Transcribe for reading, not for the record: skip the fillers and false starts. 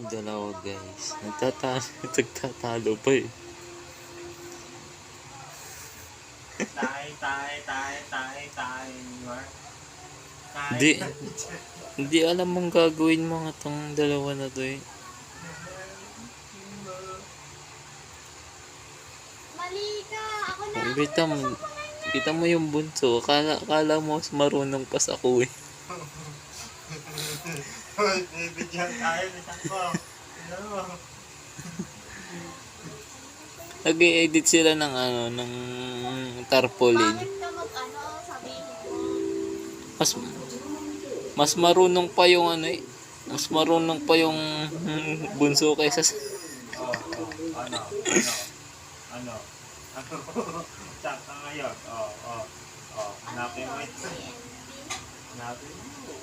dalawa guys. Nagtatalo pa eh. Hindi, hindi alam mong gagawin mga tong dalawa na to eh. Mali ka! Ako na! Kita mo yung bunso. Akala mo mas marunong pa sa ako eh. Bibigyan tayo ni Sangko. Nag-i-edit sila ng ng tarpaulin. Bakit ka sabihin mo? Mas marunong pa yung eh. Mas marunong pa yung bunso kaysa sa... Ano? Tsaka ngayon. Hanapin mo ito. Hanapin mo.